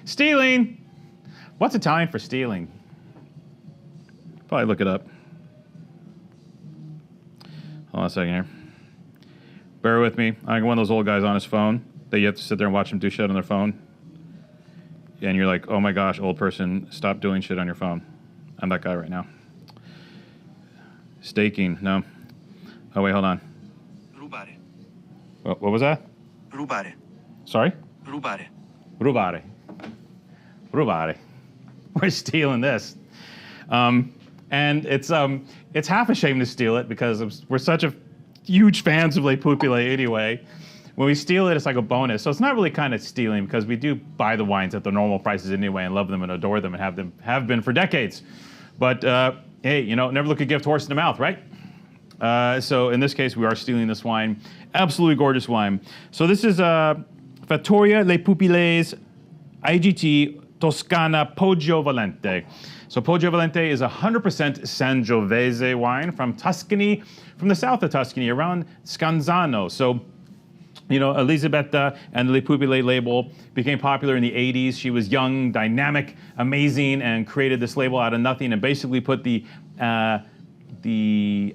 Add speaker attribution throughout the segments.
Speaker 1: Stealing. What's Italian for stealing? Probably look it up. Hold on a second here. Bear with me. I'm one of those old guys on his phone that you have to sit there and watch him do shit on their phone. And you're like, oh my gosh, old person, stop doing shit on your phone. I'm that guy right now. Staking, no. Oh wait, hold on.
Speaker 2: Rubare.
Speaker 1: What was that?
Speaker 2: Rubare.
Speaker 1: Sorry?
Speaker 2: Rubare.
Speaker 1: Rubare. Rubare. We're stealing this. And it's half a shame to steal it because we're such a huge fans of Le Pupille anyway. When we steal it, it's like a bonus. So it's not really kind of stealing because we do buy the wines at the normal prices anyway and love them and adore them and have been for decades. But hey, you know, never look a gift horse in the mouth, right? So in this case, we are stealing this wine. Absolutely gorgeous wine. So this is Fattoria Le Pupille's IGT Toscana Poggio Valente. So Poggio Valente is 100% Sangiovese wine from Tuscany, from the south of Tuscany, around Scanzano. So, you know, Elisabetta and the Le Pupille label became popular in the 80s. She was young, dynamic, amazing, and created this label out of nothing and basically put the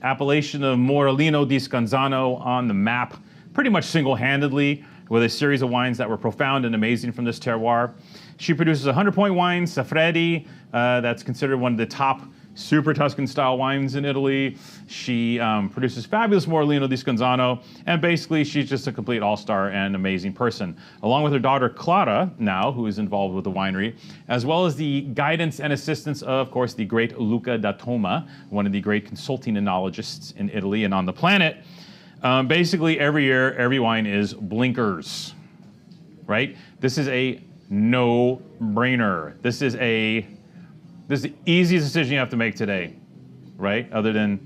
Speaker 1: appellation of Morellino di Scanzano on the map pretty much single-handedly with a series of wines that were profound and amazing from this terroir. She produces 100-point wines, Safredi, that's considered one of the top super Tuscan-style wines in Italy. She produces fabulous Morellino di Scanzano, and basically she's just a complete all-star and amazing person. Along with her daughter Clara, now, who is involved with the winery, as well as the guidance and assistance of course, the great Luca da Toma, one of the great consulting enologists in Italy and on the planet. Basically, every year, every wine is blinkers, right? This is a no-brainer. This is the easiest decision you have to make today, right? Other than,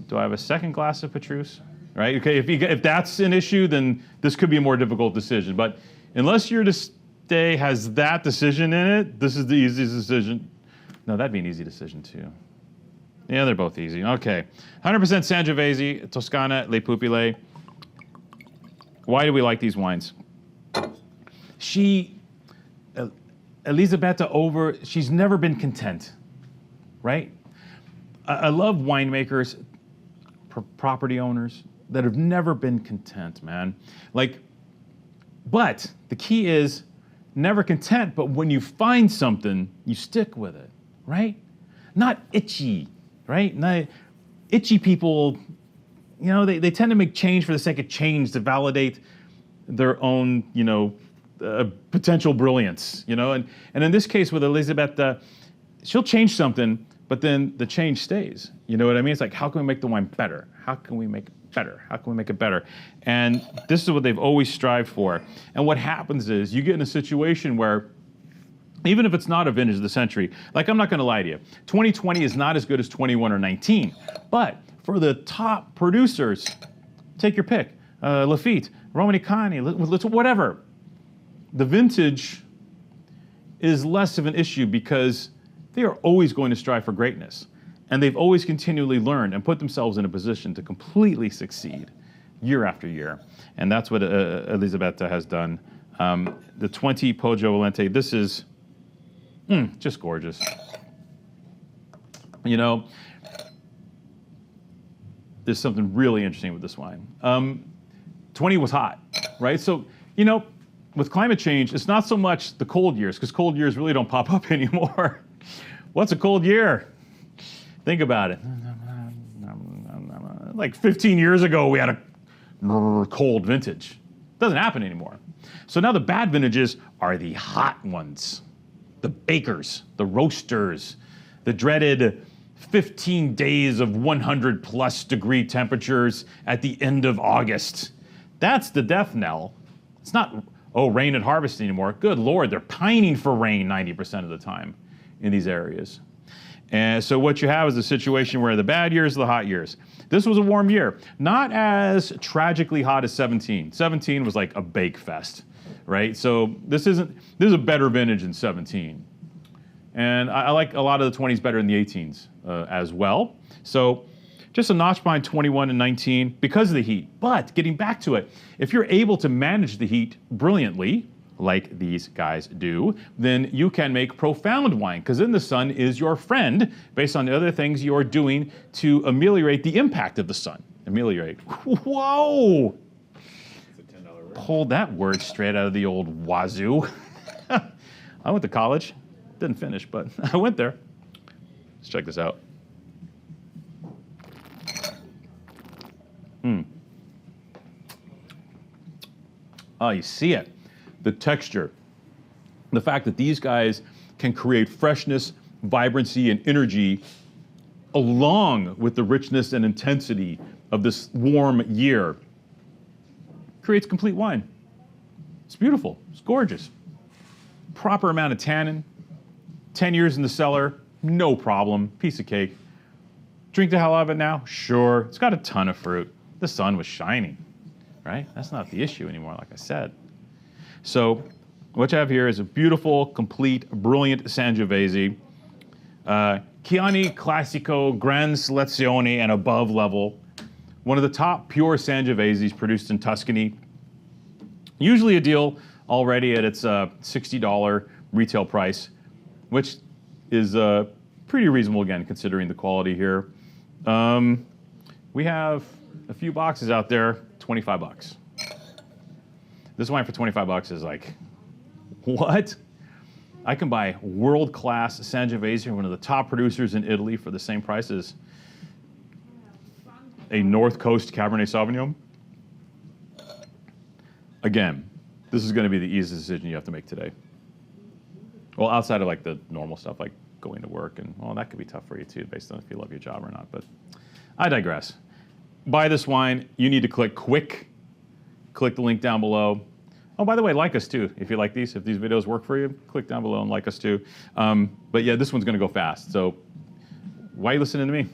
Speaker 1: do I have a second glass of Petrus? Right? Okay, if that's an issue, then this could be a more difficult decision. But unless your day has that decision in it, this is the easiest decision. No, that'd be an easy decision too. Yeah, they're both easy. Okay, 100% Sangiovese, Toscana, Le Pupille. Why do we like these wines? Elisabetta she's never been content, right? I love winemakers, property owners that have never been content, man. But the key is never content, but when you find something, you stick with it, right? Not itchy, right? Not itchy people, you know, they tend to make change for the sake of change to validate their own, you know, potential brilliance, you know, and in this case with Elisabetta, she'll change something, but then the change stays. You know what I mean? It's like, how can we make the wine better? How can we make it better? How can we make it better? And this is what they've always strived for. And what happens is you get in a situation where, even if it's not a vintage of the century, like I'm not going to lie to you, 2020 is not as good as 21 or 19, but for the top producers, take your pick, Lafite, Romanicani, whatever. The vintage is less of an issue because they are always going to strive for greatness. And they've always continually learned and put themselves in a position to completely succeed year after year. And that's what Elisabetta has done. The 20 Poggio Valente, this is just gorgeous. You know, there's something really interesting with this wine. 20 was hot, right? So, you know, with climate change, it's not so much the cold years, because cold years really don't pop up anymore. What's a cold year? Think about it. Like 15 years ago, we had a cold vintage. Doesn't happen anymore. So now the bad vintages are the hot ones. The bakers, the roasters, the dreaded 15 days of 100+ degree temperatures at the end of August. That's the death knell. It's not, oh, rain at harvest anymore. Good Lord, they're pining for rain 90% of the time in these areas. And so what you have is a situation where the bad years are the hot years. This was a warm year. Not as tragically hot as 17. 17 was like a bake fest, right? So this is a better vintage than 17. And I like a lot of the 20s better than the 18s as well. So just a notch behind 21 and 19 because of the heat. But getting back to it, if you're able to manage the heat brilliantly, like these guys do, then you can make profound wine, because then the sun is your friend based on the other things you are doing to ameliorate the impact of the sun. Ameliorate. Whoa!
Speaker 3: It's a $10 word.
Speaker 1: Pulled that word straight out of the old wazoo. I went to college. Didn't finish, but I went there. Let's check this out. Oh, you see it. The texture. The fact that these guys can create freshness, vibrancy, and energy along with the richness and intensity of this warm year creates complete wine. It's beautiful. It's gorgeous. Proper amount of tannin. 10 years in the cellar, no problem. Piece of cake. Drink the hell out of it now? Sure. It's got a ton of fruit. The sun was shining, right? That's not the issue anymore, like I said. So what you have here is a beautiful, complete, brilliant Sangiovese. Chianti Classico, Gran Selezione, and above level. One of the top pure Sangioveses produced in Tuscany. Usually a deal already at its $60 retail price, which is pretty reasonable, again, considering the quality here. We have a few boxes out there, 25 bucks. This wine for 25 bucks is like, what? I can buy world-class Sangiovese from one of the top producers in Italy for the same price as a North Coast Cabernet Sauvignon. Again, this is going to be the easiest decision you have to make today. Well, outside of like the normal stuff, like going to work, and well, that could be tough for you too, based on if you love your job or not, but I digress. Buy this wine, you need to click quick. Click the link down below. Oh, by the way, like us too. If you like these, if these videos work for you, click down below and like us too. But yeah, this one's gonna go fast. So why are you listening to me?